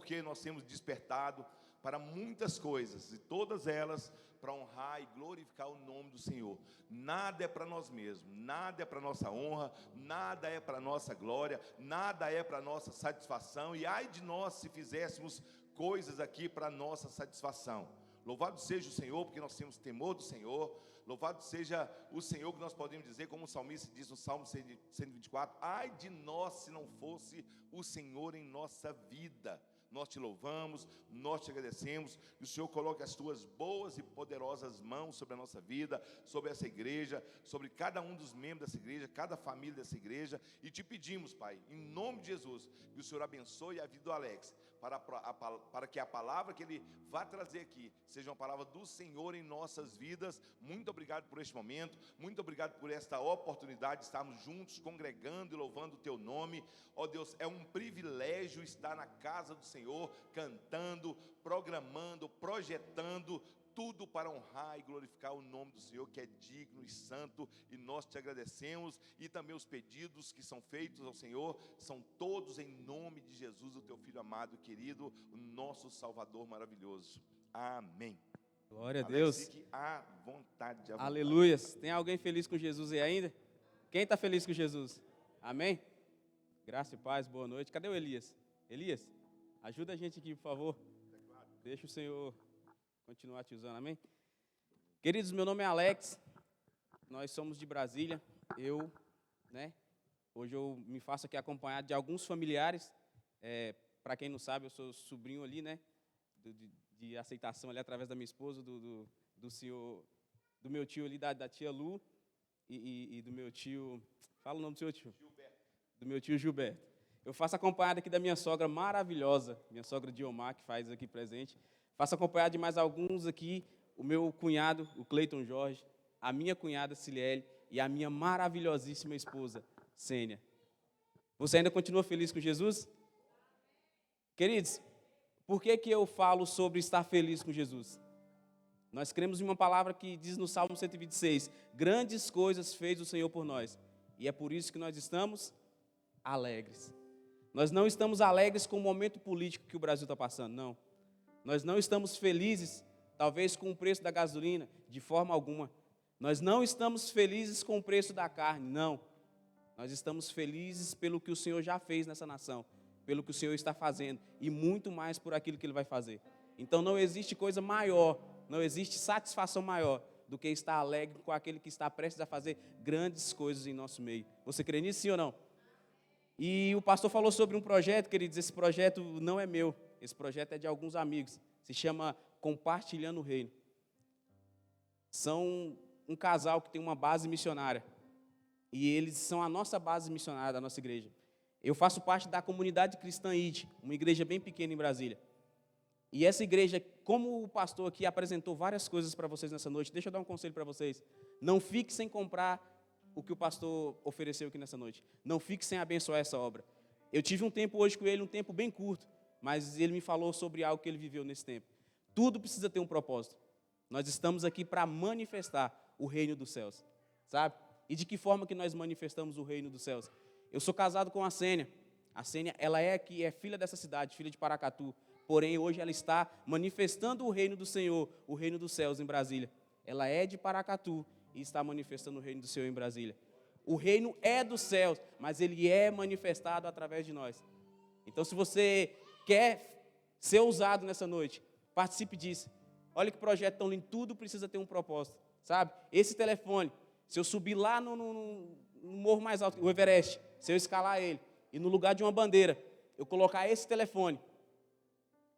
porque nós temos despertado para muitas coisas, e todas elas para honrar e glorificar o nome do Senhor. Nada é para nós mesmos, nada é para nossa honra, nada é para nossa glória, nada é para nossa satisfação, e ai de nós se fizéssemos coisas aqui para nossa satisfação. Louvado seja o Senhor, porque nós temos temor do Senhor. Louvado seja o Senhor, que nós podemos dizer, como o salmista diz no Salmo 124, ai de nós se não fosse o Senhor em nossa vida. Nós te louvamos, nós te agradecemos, que o Senhor coloque as tuas boas e poderosas mãos sobre a nossa vida, sobre essa igreja, sobre cada um dos membros dessa igreja, cada família dessa igreja, e te pedimos, Pai, em nome de Jesus, que o Senhor abençoe a vida do Alex, para que a palavra que ele vai trazer aqui, seja uma palavra do Senhor em nossas vidas. Muito obrigado por este momento, muito obrigado por esta oportunidade de estarmos juntos, congregando e louvando o teu nome. Ó Deus, é um privilégio estar na casa do Senhor, cantando, programando, projetando, tudo para honrar e glorificar o nome do Senhor, que é digno e santo, e nós te agradecemos. E também os pedidos que são feitos ao Senhor, são todos em nome de Jesus, o teu Filho amado e querido, o nosso Salvador maravilhoso. Amém. Glória a Deus. Fique à vontade, Aleluias. Tem alguém feliz com Jesus aí ainda? Quem está feliz com Jesus? Amém? Graça e paz, boa noite. Cadê o Elias? Elias, ajuda a gente aqui, por favor. Deixa o Senhor continuar te usando, amém? Queridos, meu nome é Alex, nós somos de Brasília, hoje eu me faço aqui acompanhado de alguns familiares, para quem não sabe, eu sou sobrinho ali, de aceitação ali através da minha esposa, do senhor, do meu tio ali, da tia Lu, e do meu tio, fala o nome do seu tio? Gilberto. Do meu tio Gilberto. Eu faço acompanhado aqui da minha sogra maravilhosa, minha sogra Diomar, que faz aqui presente. Faço acompanhado de mais alguns aqui, o meu cunhado, o Cleiton Jorge, a minha cunhada Ciliele e a minha maravilhosíssima esposa, Sênia. Você ainda continua feliz com Jesus? Queridos, por que eu falo sobre estar feliz com Jesus? Nós cremos em uma palavra que diz no Salmo 126, grandes coisas fez o Senhor por nós, e é por isso que nós estamos alegres. Nós não estamos alegres com o momento político que o Brasil está passando, não. Nós não estamos felizes, talvez, com o preço da gasolina, de forma alguma. Nós não estamos felizes com o preço da carne, não. Nós estamos felizes pelo que o Senhor já fez nessa nação, pelo que o Senhor está fazendo, e muito mais por aquilo que Ele vai fazer. Então não existe coisa maior, não existe satisfação maior do que estar alegre com aquele que está prestes a fazer grandes coisas em nosso meio. Você crê nisso, sim ou não? E o pastor falou sobre um projeto, queridos, esse projeto não é meu. Esse projeto é de alguns amigos, se chama Compartilhando o Reino. São um casal que tem uma base missionária, e eles são a nossa base missionária da nossa igreja. Eu faço parte da comunidade cristã ID, uma igreja bem pequena em Brasília. E essa igreja, como o pastor aqui apresentou várias coisas para vocês nessa noite, deixa eu dar um conselho para vocês. Não fique sem comprar o que o pastor ofereceu aqui nessa noite. Não fique sem abençoar essa obra. Eu tive um tempo hoje com ele, um tempo bem curto, mas ele me falou sobre algo que ele viveu nesse tempo. Tudo precisa ter um propósito. Nós estamos aqui para manifestar o reino dos céus, sabe? E de que forma que nós manifestamos o reino dos céus? Eu sou casado com a Sênia. A Sênia, ela é filha dessa cidade, filha de Paracatu. Porém, hoje ela está manifestando o reino do Senhor, o reino dos céus em Brasília. Ela é de Paracatu e está manifestando o reino do Senhor em Brasília. O reino é dos céus, mas ele é manifestado através de nós. Então, se você quer ser ousado nessa noite, participe disso. Olha que projeto tão lindo, tudo precisa ter um propósito, sabe? Esse telefone, se eu subir lá no morro mais alto, o Everest, se eu escalar ele, e no lugar de uma bandeira, eu colocar esse telefone,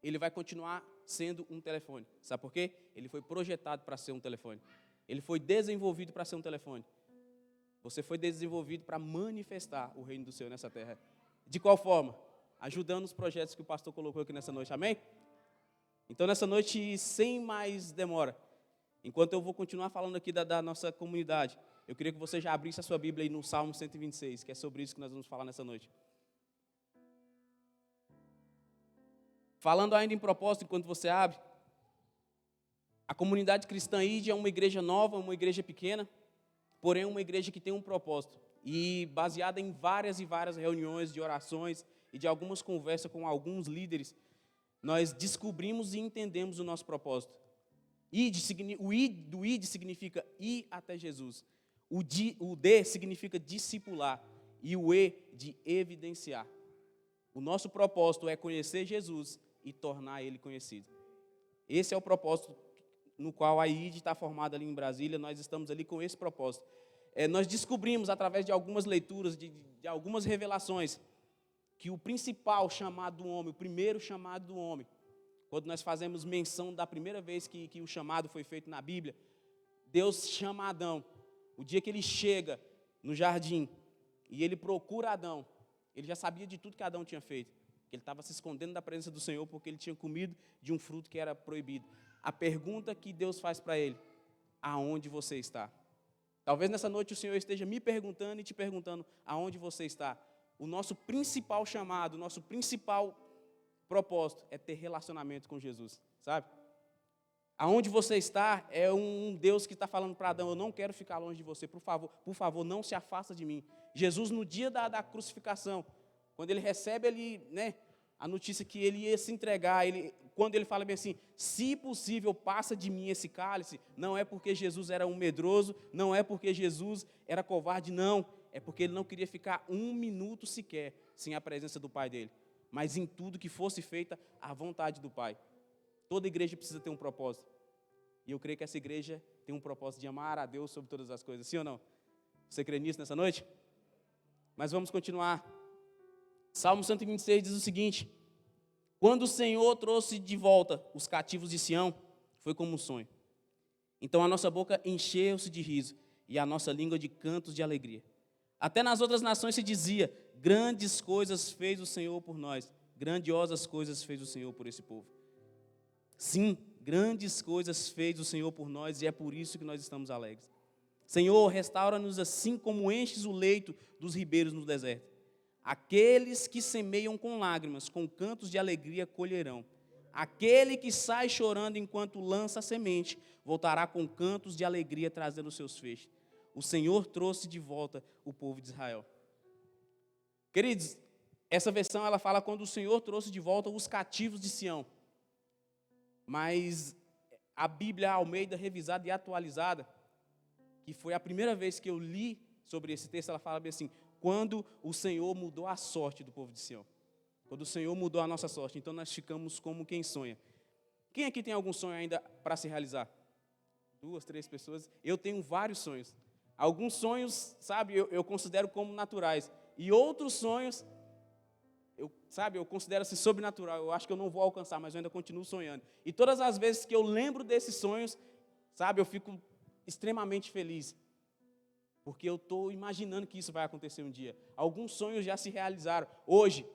ele vai continuar sendo um telefone. Sabe por quê? Ele foi projetado para ser um telefone. Ele foi desenvolvido para ser um telefone. Você foi desenvolvido para manifestar o reino do Senhor nessa terra. De qual forma? Ajudando os projetos que o pastor colocou aqui nessa noite, amém? Então, nessa noite, sem mais demora, enquanto eu vou continuar falando aqui da nossa comunidade, eu queria que você já abrisse a sua Bíblia aí no Salmo 126, que é sobre isso que nós vamos falar nessa noite. Falando ainda em propósito, enquanto você abre, a comunidade cristã ID é uma igreja nova, uma igreja pequena, porém uma igreja que tem um propósito, e baseada em várias e várias reuniões de orações e de algumas conversas com alguns líderes, nós descobrimos e entendemos o nosso propósito. Do id significa ir até Jesus. O D significa discipular. E o E de evidenciar. O nosso propósito é conhecer Jesus e tornar Ele conhecido. Esse é o propósito no qual a ID está formada ali em Brasília. Nós estamos ali com esse propósito. Nós descobrimos, através de algumas leituras, de algumas revelações, que o principal chamado do homem, o primeiro chamado do homem, quando nós fazemos menção da primeira vez que o chamado foi feito na Bíblia, Deus chama Adão. O dia que ele chega no jardim e ele procura Adão, ele já sabia de tudo que Adão tinha feito. Ele estava se escondendo da presença do Senhor porque ele tinha comido de um fruto que era proibido. A pergunta que Deus faz para ele: aonde você está? Talvez nessa noite o Senhor esteja me perguntando e te perguntando aonde você está. O nosso principal chamado, o nosso principal propósito é ter relacionamento com Jesus, sabe? Aonde você está é um Deus que está falando para Adão: eu não quero ficar longe de você, por favor, não se afasta de mim. Jesus, no dia da crucificação, quando ele recebe ali, a notícia que ele ia se entregar, quando ele fala bem assim: se possível, passa de mim esse cálice, não é porque Jesus era um medroso, não é porque Jesus era covarde, não, é porque ele não queria ficar um minuto sequer sem a presença do Pai dele, mas em tudo que fosse feita a vontade do Pai. Toda igreja precisa ter um propósito, e eu creio que essa igreja tem um propósito de amar a Deus sobre todas as coisas, sim ou não? Você crê nisso nessa noite? Mas vamos continuar. Salmo 126 diz o seguinte: quando o Senhor trouxe de volta os cativos de Sião, foi como um sonho. Então a nossa boca encheu-se de riso e a nossa língua de cantos de alegria. Até nas outras nações se dizia: grandes coisas fez o Senhor por nós, grandiosas coisas fez o Senhor por esse povo. Sim, grandes coisas fez o Senhor por nós e é por isso que nós estamos alegres. Senhor, restaura-nos assim como enches o leito dos ribeiros no deserto. Aqueles que semeiam com lágrimas, com cantos de alegria colherão. Aquele que sai chorando enquanto lança a semente, voltará com cantos de alegria trazendo os seus feixes. O Senhor trouxe de volta o povo de Israel. Queridos, essa versão ela fala quando o Senhor trouxe de volta os cativos de Sião. Mas a Bíblia Almeida revisada e atualizada, que foi a primeira vez que eu li sobre esse texto, ela fala bem assim: quando o Senhor mudou a sorte do povo de Sião. Quando o Senhor mudou a nossa sorte, então nós ficamos como quem sonha. Quem aqui tem algum sonho ainda para se realizar? 2, 3 pessoas. Eu tenho vários sonhos. Alguns sonhos, sabe, eu considero como naturais. E outros sonhos, eu considero assim sobrenatural. Eu acho que eu não vou alcançar, mas eu ainda continuo sonhando. E todas as vezes que eu lembro desses sonhos, sabe, eu fico extremamente feliz. Porque eu estou imaginando que isso vai acontecer um dia. Alguns sonhos já se realizaram. Hoje,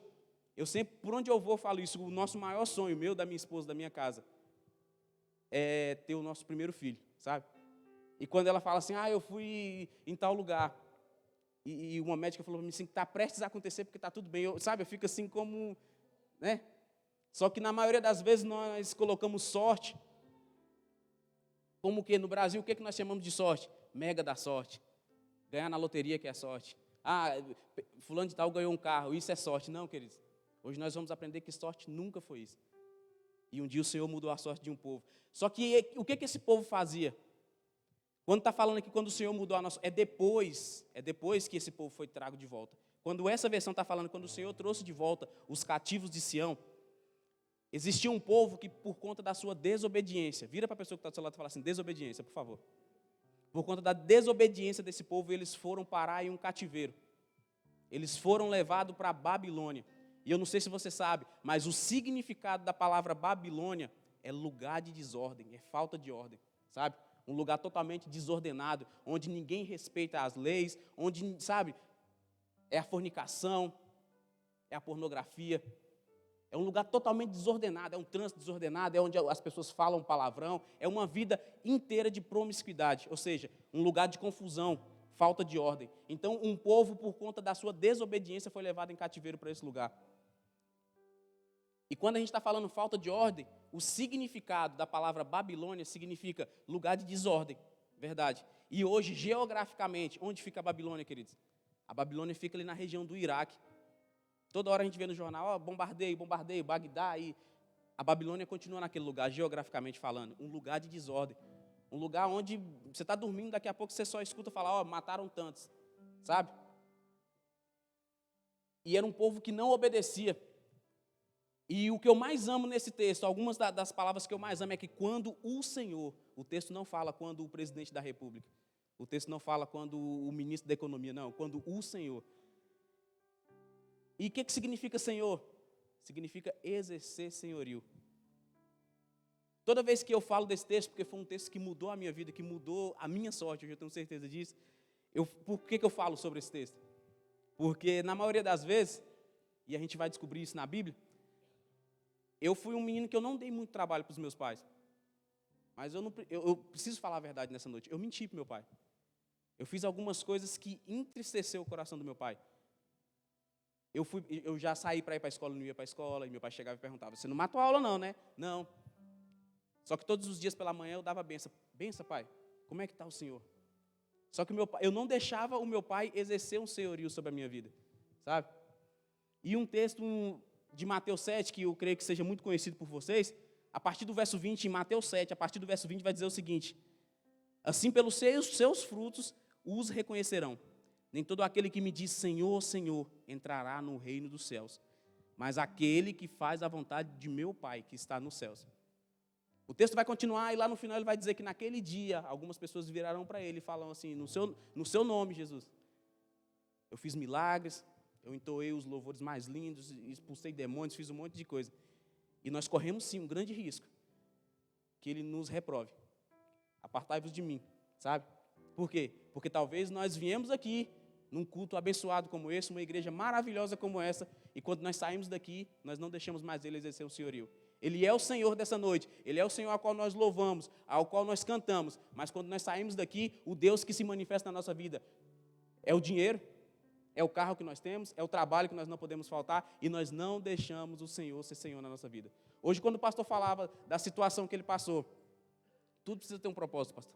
eu sempre, por onde eu vou, falo isso. O nosso maior sonho, meu, da minha esposa, da minha casa, é ter o nosso primeiro filho, sabe? E quando ela fala assim: eu fui em tal lugar, e uma médica falou para mim assim, que está prestes a acontecer porque está tudo bem. Eu fico assim como, Só que na maioria das vezes nós colocamos sorte. Como que no Brasil, o que nós chamamos de sorte? Mega da sorte. Ganhar na loteria que é sorte. Fulano de tal ganhou um carro, isso é sorte. Não, queridos. Hoje nós vamos aprender que sorte nunca foi isso. E um dia o Senhor mudou a sorte de um povo. Só que o que esse povo fazia? Quando está falando aqui, quando o Senhor mudou a nossa... É depois que esse povo foi trago de volta. Quando essa versão está falando, quando o Senhor trouxe de volta os cativos de Sião, existia um povo que, por conta da sua desobediência, vira para a pessoa que está do seu lado e fala assim: desobediência, por favor. Por conta da desobediência desse povo, eles foram parar em um cativeiro. Eles foram levados para a Babilônia. E eu não sei se você sabe, mas o significado da palavra Babilônia é lugar de desordem, é falta de ordem, sabe? Um lugar totalmente desordenado, onde ninguém respeita as leis, onde, sabe, é a fornicação, é a pornografia. É um lugar totalmente desordenado, é um trânsito desordenado, é onde as pessoas falam palavrão, é uma vida inteira de promiscuidade, ou seja, um lugar de confusão, falta de ordem. Então, um povo, por conta da sua desobediência, foi levado em cativeiro para esse lugar. E quando a gente está falando falta de ordem, o significado da palavra Babilônia significa lugar de desordem, verdade. E hoje, geograficamente, onde fica a Babilônia, queridos? A Babilônia fica ali na região do Iraque. Toda hora a gente vê no jornal: bombardeio, Bagdá, e A Babilônia continua naquele lugar, geograficamente falando, um lugar de desordem. Um lugar onde você está dormindo, daqui a pouco você só escuta falar, mataram tantos, sabe? E era um povo que não obedecia. E o que eu mais amo nesse texto, algumas das palavras que eu mais amo é que quando o Senhor, o texto não fala quando o presidente da República, o texto não fala quando o ministro da Economia, não, quando o Senhor. E o que significa Senhor? Significa exercer senhorio. Toda vez que eu falo desse texto, porque foi um texto que mudou a minha vida, que mudou a minha sorte, eu tenho certeza disso, por que eu falo sobre esse texto? Porque na maioria das vezes, e a gente vai descobrir isso na Bíblia, eu fui um menino que eu não dei muito trabalho para os meus pais. Mas eu preciso falar a verdade nessa noite. Eu menti para meu pai. Eu fiz algumas coisas que entristeceu o coração do meu pai. Eu já saí para ir para a escola, não ia para a escola, e meu pai chegava e perguntava, você não matou a aula não, né? Não. Só que todos os dias pela manhã eu dava benção. Benção, pai, como é que está o senhor? Só que eu não deixava o meu pai exercer um senhorio sobre a minha vida, sabe? E um texto de Mateus 7, que eu creio que seja muito conhecido por vocês, a partir do verso 20, em Mateus 7, a partir do verso 20 vai dizer o seguinte, assim pelos seus frutos os reconhecerão. Nem todo aquele que me diz Senhor, Senhor, entrará no reino dos céus, mas aquele que faz a vontade de meu Pai, que está nos céus. O texto vai continuar e lá no final ele vai dizer que naquele dia, algumas pessoas virarão para ele e falam assim, no seu nome, Jesus, eu fiz milagres, eu entoei os louvores mais lindos, expulsei demônios, fiz um monte de coisa. E nós corremos sim um grande risco, que ele nos reprove. Apartai-vos de mim, sabe? Por quê? Porque talvez nós viemos aqui num culto abençoado como esse, uma igreja maravilhosa como essa, e quando nós saímos daqui, nós não deixamos mais ele exercer o senhorio. Ele é o Senhor dessa noite, Ele é o Senhor ao qual nós louvamos, ao qual nós cantamos, mas quando nós saímos daqui, o Deus que se manifesta na nossa vida é o dinheiro, é o carro que nós temos, é o trabalho que nós não podemos faltar, e nós não deixamos o Senhor ser Senhor na nossa vida. Hoje, quando o pastor falava da situação que ele passou, tudo precisa ter um propósito, pastor.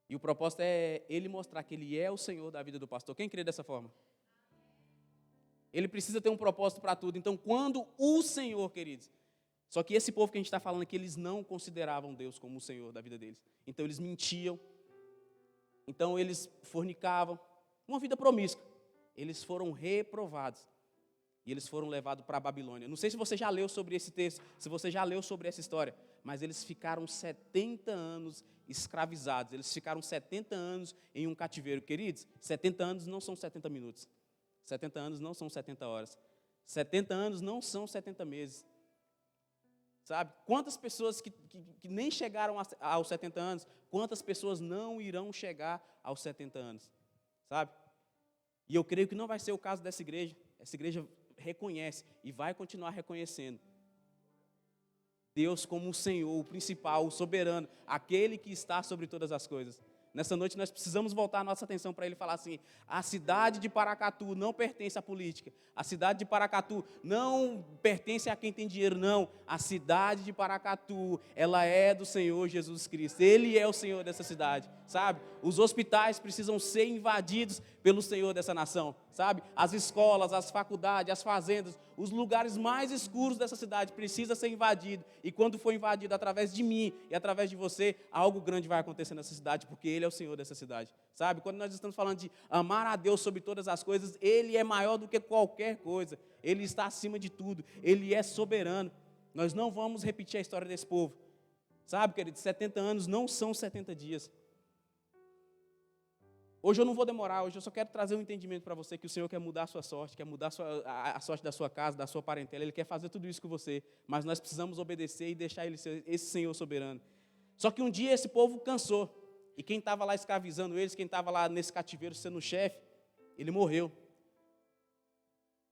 E o propósito é ele mostrar que ele é o Senhor da vida do pastor. Quem crê dessa forma? Ele precisa ter um propósito para tudo. Então, quando o Senhor, queridos, só que esse povo que a gente está falando aqui, eles não consideravam Deus como o Senhor da vida deles. Então, eles mentiam. Então, eles fornicavam. Uma vida promíscua. Eles foram reprovados. E eles foram levados para a Babilônia. Não sei se você já leu sobre esse texto, se você já leu sobre essa história, mas eles ficaram 70 anos escravizados. Eles ficaram 70 anos em um cativeiro. Queridos, 70 anos não são 70 minutos. 70 anos não são 70 horas. 70 anos não são 70 meses. Sabe? Quantas pessoas que nem chegaram aos 70 anos, quantas pessoas não irão chegar aos 70 anos? Sabe? E eu creio que não vai ser o caso dessa igreja. Essa igreja reconhece e vai continuar reconhecendo Deus como o Senhor, o principal, o soberano, aquele que está sobre todas as coisas. Nessa noite nós precisamos voltar a nossa atenção para ele falar assim, a cidade de Paracatu não pertence à política, a cidade de Paracatu não pertence a quem tem dinheiro, não. A cidade de Paracatu, ela é do Senhor Jesus Cristo, Ele é o Senhor dessa cidade, sabe? Os hospitais precisam ser invadidos pelo Senhor dessa nação, sabe? As escolas, as faculdades, as fazendas, os lugares mais escuros dessa cidade precisam ser invadidos. E quando for invadido através de mim e através de você, algo grande vai acontecer nessa cidade, porque Ele é o Senhor dessa cidade, sabe? Quando nós estamos falando de amar a Deus sobre todas as coisas, Ele é maior do que qualquer coisa. Ele está acima de tudo. Ele é soberano. Nós não vamos repetir a história desse povo. Sabe, querido, 70 anos não são 70 dias. Hoje eu não vou demorar, hoje eu só quero trazer um entendimento para você que o Senhor quer mudar a sua sorte, quer mudar a sorte da sua casa, da sua parentela, Ele quer fazer tudo isso com você, mas nós precisamos obedecer e deixar Ele ser esse Senhor soberano. Só que um dia esse povo cansou, e quem estava lá escravizando eles, quem estava lá nesse cativeiro sendo chefe, ele morreu.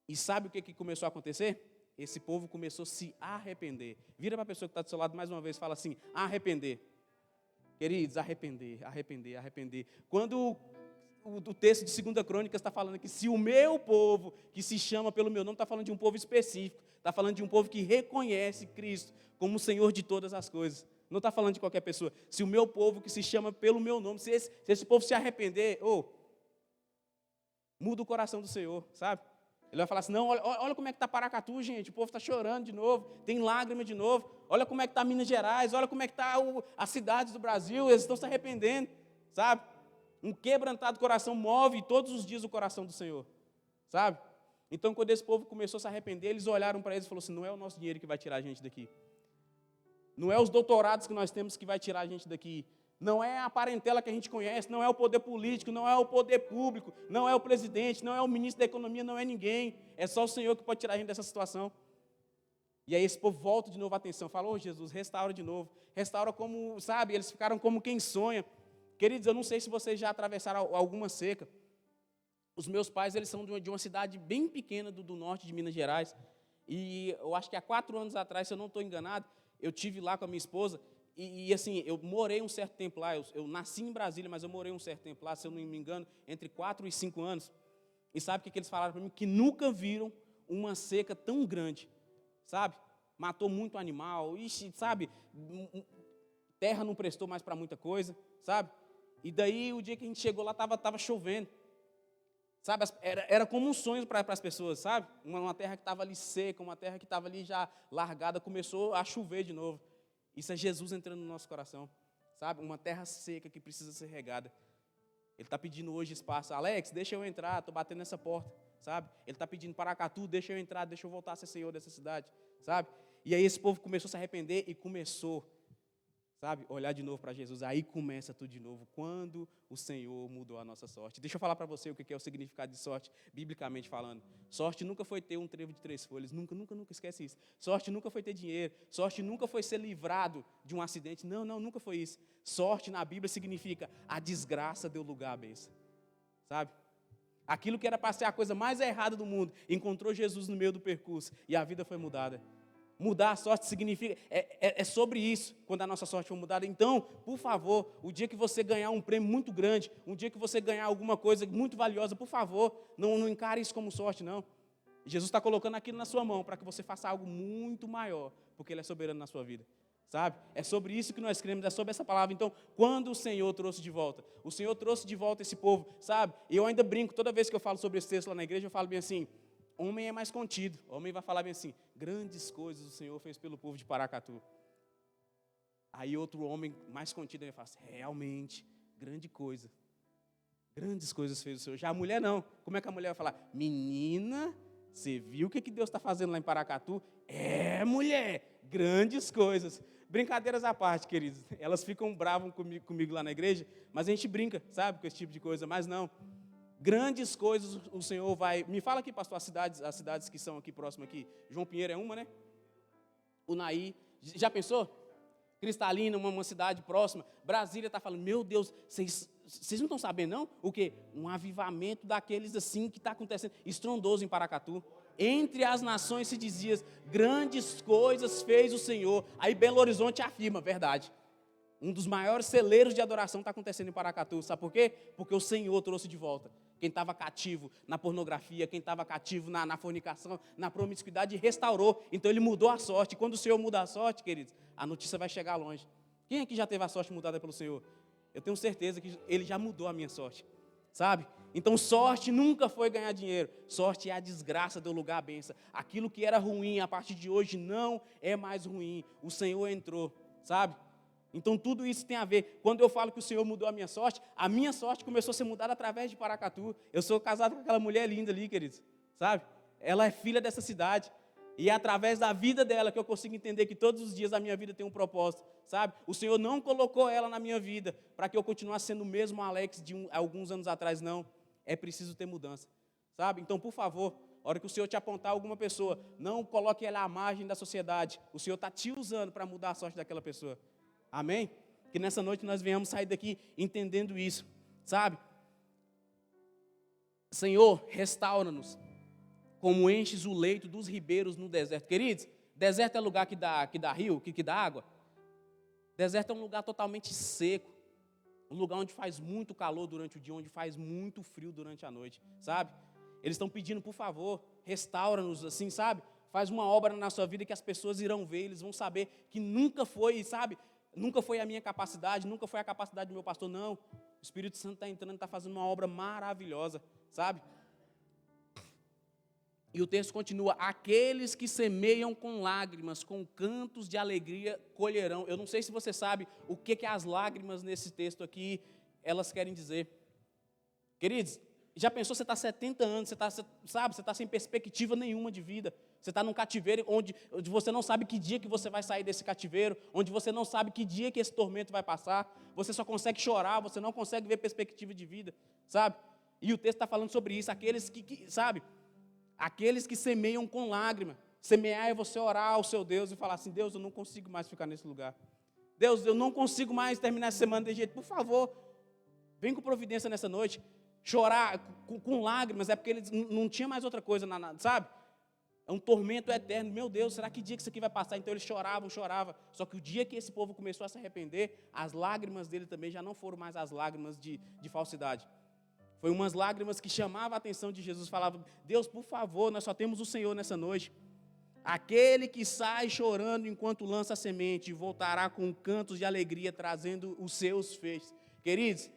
E sabe o que começou a acontecer? Esse povo começou a se arrepender. Vira para a pessoa que está do seu lado mais uma vez e fala assim, arrepender. Queridos, arrepender, arrepender, arrepender. Quando o texto de 2 Crônicas está falando que se o meu povo, que se chama pelo meu nome, está falando de um povo específico, está falando de um povo que reconhece Cristo como o Senhor de todas as coisas. Não está falando de qualquer pessoa. Se o meu povo que se chama pelo meu nome, se esse povo se arrepender, muda o coração do Senhor, sabe? Ele vai falar assim, não, olha como é que está Paracatu, gente, o povo está chorando de novo, tem lágrima de novo, olha como é que está Minas Gerais, olha como é que está as cidades do Brasil, eles estão se arrependendo, sabe? Um quebrantado coração move todos os dias o coração do Senhor, sabe? Então, quando esse povo começou a se arrepender, eles olharam para eles e falaram assim, não é o nosso dinheiro que vai tirar a gente daqui, não é os doutorados que nós temos que vai tirar a gente daqui, não é a parentela que a gente conhece, não é o poder político, não é o poder público, não é o presidente, não é o ministro da economia, não é ninguém. É só o Senhor que pode tirar a gente dessa situação. E aí esse povo volta de novo a atenção, fala, ô Jesus, restaura de novo. Restaura como, sabe, eles ficaram como quem sonha. Queridos, eu não sei se vocês já atravessaram alguma seca. Os meus pais, eles são de uma cidade bem pequena do norte de Minas Gerais. E eu acho que há 4 anos atrás, se eu não estou enganado, eu tive lá com a minha esposa. E assim, eu morei um certo tempo lá, eu nasci em Brasília, mas eu morei um certo tempo lá, se eu não me engano, entre 4 e 5 anos. E sabe o que eles falaram para mim? Que nunca viram uma seca tão grande, sabe? Matou muito animal, sabe? Terra não prestou mais para muita coisa, sabe? E daí, o dia que a gente chegou lá, estava chovendo. Sabe, era como um sonho para as pessoas, sabe? Uma terra que estava ali seca, uma terra que estava ali já largada, começou a chover de novo. Isso é Jesus entrando no nosso coração, sabe? Uma terra seca que precisa ser regada. Ele está pedindo hoje espaço. Alex, deixa eu entrar, estou batendo nessa porta, sabe? Ele está pedindo Paracatu, deixa eu entrar, deixa eu voltar a ser senhor dessa cidade, sabe? E aí esse povo começou a se arrepender e começou, sabe, olhar de novo para Jesus. Aí começa tudo de novo, quando o Senhor mudou a nossa sorte. Deixa eu falar para você o que é o significado de sorte, biblicamente falando. Sorte nunca foi ter um trevo de 3 folhas, nunca esquece isso. Sorte nunca foi ter dinheiro, sorte nunca foi ser livrado de um acidente, não, nunca foi isso. Sorte na Bíblia significa a desgraça deu lugar à bênção, sabe? Aquilo que era para ser a coisa mais errada do mundo, encontrou Jesus no meio do percurso e a vida foi mudada. Mudar a sorte significa, é sobre isso, quando a nossa sorte for mudada. Então, por favor, o dia que você ganhar um prêmio muito grande, um dia que você ganhar alguma coisa muito valiosa, por favor, não encare isso como sorte, não. Jesus está colocando aquilo na sua mão para que você faça algo muito maior, porque Ele é soberano na sua vida, sabe? É sobre isso que nós cremos, é sobre essa palavra. Então, quando o Senhor trouxe de volta esse povo, sabe? E eu ainda brinco, toda vez que eu falo sobre esse texto lá na igreja, eu falo bem assim, homem é mais contido, homem vai falar bem assim, grandes coisas o Senhor fez pelo povo de Paracatu. Aí outro homem mais contido, ele fala assim, realmente, grandes coisas fez o Senhor. Já a mulher não, como é que a mulher vai falar? Menina, você viu o que Deus está fazendo lá em Paracatu? É, mulher, grandes coisas. Brincadeiras à parte, queridos, elas ficam bravas comigo lá na igreja, mas a gente brinca, sabe, com esse tipo de coisa, mas não. Grandes coisas o Senhor vai... Me fala aqui, pastor, as cidades que são aqui próximas aqui. João Pinheiro é uma, né? Unaí. Já pensou? Cristalina, uma cidade próxima. Brasília está falando, meu Deus, vocês não estão sabendo, não? O quê? Um avivamento daqueles assim que está acontecendo. Estrondoso em Paracatu. Entre as nações se dizia, grandes coisas fez o Senhor. Aí Belo Horizonte afirma, verdade. Um dos maiores celeiros de adoração está acontecendo em Paracatu. Sabe por quê? Porque o Senhor trouxe de volta. Quem estava cativo na pornografia, quem estava cativo na fornicação, na promiscuidade, restaurou. Então Ele mudou a sorte. Quando o Senhor muda a sorte, queridos, a notícia vai chegar longe. Quem aqui já teve a sorte mudada pelo Senhor? Eu tenho certeza que Ele já mudou a minha sorte. Sabe? Então sorte nunca foi ganhar dinheiro. Sorte é a desgraça, deu lugar à bênção. Aquilo que era ruim, a partir de hoje não é mais ruim. O Senhor entrou, sabe? Então, tudo isso tem a ver. Quando eu falo que o Senhor mudou a minha sorte começou a ser mudada através de Paracatu. Eu sou casado com aquela mulher linda ali, queridos, sabe? Ela é filha dessa cidade. E é através da vida dela que eu consigo entender que todos os dias a minha vida tem um propósito, sabe? O Senhor não colocou ela na minha vida para que eu continuasse sendo o mesmo Alex de alguns anos atrás, não. É preciso ter mudança, sabe? Então, por favor, a hora que o Senhor te apontar alguma pessoa, não coloque ela à margem da sociedade. O Senhor está te usando para mudar a sorte daquela pessoa. Amém? Que nessa noite nós venhamos sair daqui entendendo isso, sabe? Senhor, restaura-nos, como enches o leito dos ribeiros no deserto. Queridos, deserto é lugar que dá rio, que dá água. Deserto é um lugar totalmente seco, um lugar onde faz muito calor durante o dia, onde faz muito frio durante a noite, sabe? Eles estão pedindo, por favor, restaura-nos assim, sabe? Faz uma obra na sua vida que as pessoas irão ver, eles vão saber que nunca foi, sabe? Nunca foi a minha capacidade, nunca foi a capacidade do meu pastor, não. O Espírito Santo está entrando, está fazendo uma obra maravilhosa, sabe? E o texto continua: aqueles que semeiam com lágrimas, com cantos de alegria, colherão. Eu não sei se você sabe o que as lágrimas nesse texto aqui, elas querem dizer. Queridos, já pensou, você está 70 anos, você está sem perspectiva nenhuma de vida. Você está num cativeiro onde você não sabe que dia que você vai sair desse cativeiro, onde você não sabe que dia que esse tormento vai passar, você só consegue chorar, você não consegue ver perspectiva de vida, sabe? E o texto está falando sobre isso, aqueles aqueles que semeiam com lágrima. Semear é você orar ao seu Deus e falar assim: Deus, eu não consigo mais ficar nesse lugar. Deus, eu não consigo mais terminar essa semana de jeito. Por favor, vem com providência nessa noite. Chorar com lágrimas é porque eles não tinha mais outra coisa, sabe? É um tormento eterno. Meu Deus, será que dia que isso aqui vai passar? Então eles choravam. Só que o dia que esse povo começou a se arrepender, as lágrimas dele também já não foram mais as lágrimas de falsidade. Foi umas lágrimas que chamavam a atenção de Jesus. Falavam: Deus, por favor, nós só temos o Senhor nessa noite. Aquele que sai chorando enquanto lança a semente, voltará com cantos de alegria, trazendo os seus feixes. Queridos,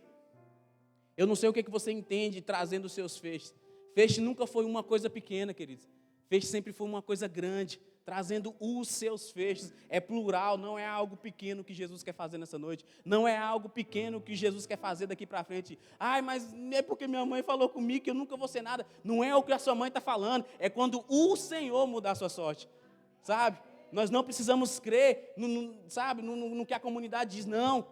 eu não sei o que você entende trazendo os seus feixes. Feixe nunca foi uma coisa pequena, queridos. Feixe sempre foi uma coisa grande, trazendo os seus feixes. É plural, não é algo pequeno que Jesus quer fazer nessa noite. Não é algo pequeno que Jesus quer fazer daqui para frente. Ai, mas é porque minha mãe falou comigo que eu nunca vou ser nada. Não é o que a sua mãe está falando, é quando o Senhor mudar a sua sorte, sabe? Nós não precisamos crer, no que a comunidade diz, não.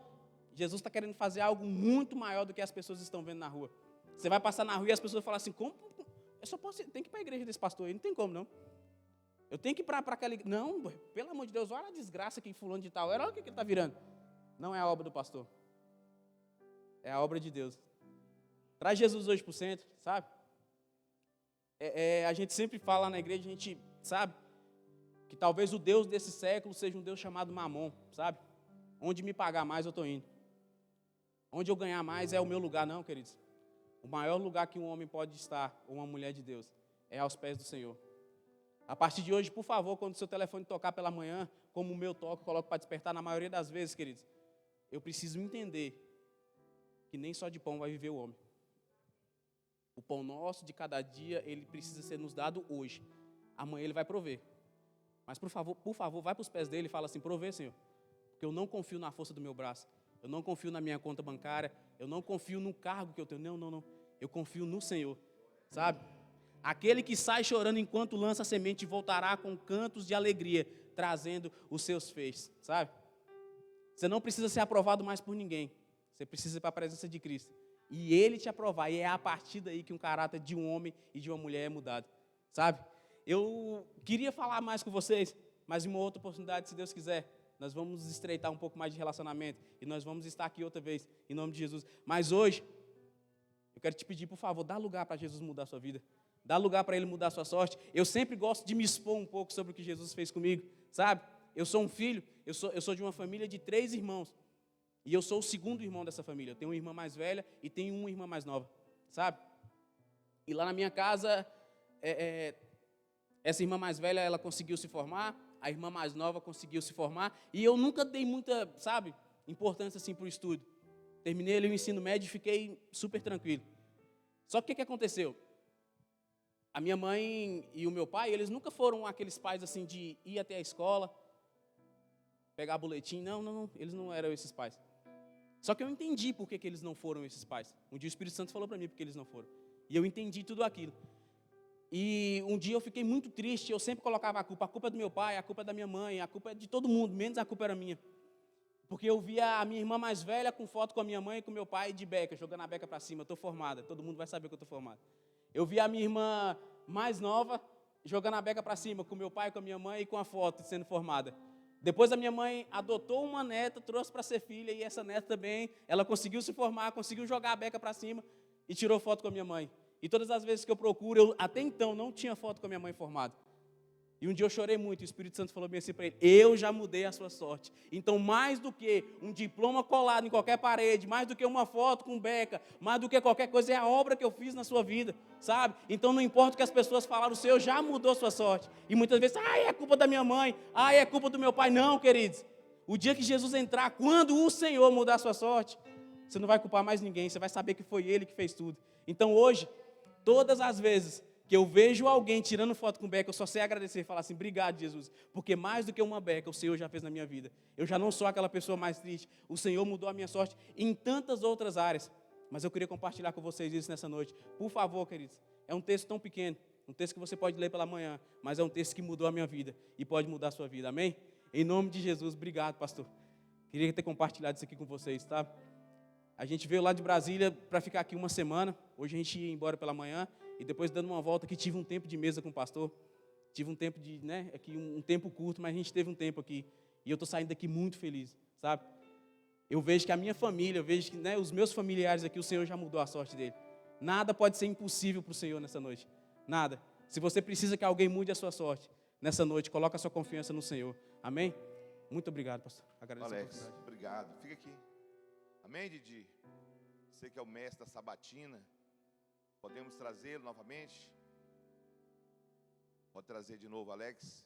Jesus está querendo fazer algo muito maior do que as pessoas estão vendo na rua. Você vai passar na rua e as pessoas falam assim: como? Eu só posso, tem que ir para a igreja desse pastor aí, não tem como não. Eu tenho que ir para aquela igreja. Não, pelo amor de Deus, olha a desgraça que fulano de tal era, olha o que ele está virando. Não é a obra do pastor, é a obra de Deus. Traz Jesus hoje para o centro, sabe? A gente sempre fala na igreja, a gente sabe que talvez o Deus desse século seja um Deus chamado Mamon, sabe? Onde me pagar mais eu estou indo. Onde eu ganhar mais é o meu lugar. Não, queridos. O maior lugar que um homem pode estar, ou uma mulher de Deus, é aos pés do Senhor. A partir de hoje, por favor, quando o seu telefone tocar pela manhã, como o meu toca, eu coloco para despertar, na maioria das vezes, queridos, eu preciso entender que nem só de pão vai viver o homem. O pão nosso de cada dia, ele precisa ser nos dado hoje. Amanhã ele vai prover. Mas, por favor, vai para os pés dele e fala assim: provê, Senhor, porque eu não confio na força do meu braço. Eu não confio na minha conta bancária, eu não confio no cargo que eu tenho, não. Eu confio no Senhor, sabe? Aquele que sai chorando enquanto lança a semente voltará com cantos de alegria, trazendo os seus feixes, sabe? Você não precisa ser aprovado mais por ninguém, você precisa ir para a presença de Cristo. E Ele te aprovar, e é a partir daí que um caráter de um homem e de uma mulher é mudado, sabe? Eu queria falar mais com vocês, mas em uma outra oportunidade, se Deus quiser, nós vamos estreitar um pouco mais de relacionamento e nós vamos estar aqui outra vez, em nome de Jesus. Mas hoje, eu quero te pedir, por favor, dá lugar para Jesus mudar a sua vida. Dá lugar para Ele mudar a sua sorte. Eu sempre gosto de me expor um pouco sobre o que Jesus fez comigo, sabe? Eu sou um filho, eu sou de uma família de 3 irmãos. E eu sou o segundo irmão dessa família. Eu tenho uma irmã mais velha e tenho uma irmã mais nova, sabe? E lá na minha casa, essa irmã mais velha, ela conseguiu se formar. A irmã mais nova conseguiu se formar, e eu nunca dei muita, importância assim para o estudo. Terminei ali o ensino médio e fiquei super tranquilo. Só que o que aconteceu? A minha mãe e o meu pai, eles nunca foram aqueles pais assim de ir até a escola, pegar boletim. Não, eles não eram esses pais. Só que eu entendi por que eles não foram esses pais. Um dia o Espírito Santo falou para mim porque eles não foram. E eu entendi tudo aquilo. E um dia eu fiquei muito triste, eu sempre colocava a culpa é do meu pai, a culpa é da minha mãe, a culpa é de todo mundo, menos a culpa era minha. Porque eu via a minha irmã mais velha com foto com a minha mãe e com meu pai de beca, jogando a beca para cima, eu estou formada, todo mundo vai saber que eu estou formada. Eu via a minha irmã mais nova jogando a beca para cima, com meu pai, com a minha mãe e com a foto sendo formada. Depois a minha mãe adotou uma neta, trouxe para ser filha, e essa neta também, ela conseguiu se formar, conseguiu jogar a beca para cima e tirou foto com a minha mãe. E todas as vezes que eu procuro, eu até então não tinha foto com a minha mãe formada. E um dia eu chorei muito, e o Espírito Santo falou bem assim para ele: eu já mudei a sua sorte. Então, mais do que um diploma colado em qualquer parede, mais do que uma foto com beca, mais do que qualquer coisa, é a obra que eu fiz na sua vida, sabe? Então, não importa o que as pessoas falaram, o Senhor já mudou a sua sorte. E muitas vezes, é culpa da minha mãe, é culpa do meu pai. Não, queridos. O dia que Jesus entrar, quando o Senhor mudar a sua sorte, você não vai culpar mais ninguém, você vai saber que foi Ele que fez tudo. Então, hoje, todas as vezes que eu vejo alguém tirando foto com beca, eu só sei agradecer e falar assim, obrigado, Jesus, porque mais do que uma beca, o Senhor já fez na minha vida. Eu já não sou aquela pessoa mais triste, o Senhor mudou a minha sorte em tantas outras áreas. Mas eu queria compartilhar com vocês isso nessa noite. Por favor, queridos, é um texto tão pequeno, um texto que você pode ler pela manhã, mas é um texto que mudou a minha vida e pode mudar a sua vida, amém? Em nome de Jesus, obrigado, pastor. Queria ter compartilhado isso aqui com vocês, tá? A gente veio lá de Brasília para ficar aqui uma semana. Hoje a gente ia embora pela manhã e depois dando uma volta aqui tive um tempo de mesa com o pastor. Tive um tempo de, aqui um tempo curto, mas a gente teve um tempo aqui. E eu estou saindo daqui muito feliz, sabe? Eu vejo que a minha família, eu vejo que os meus familiares aqui, o Senhor já mudou a sorte dele. Nada pode ser impossível para o Senhor nessa noite. Nada. Se você precisa que alguém mude a sua sorte nessa noite, coloque a sua confiança no Senhor. Amém? Muito obrigado, pastor. Agradeço. Alex, obrigado. Fica aqui. Amém, Didi? Você que é o mestre da sabatina, podemos trazê-lo novamente? Pode trazer de novo, Alex.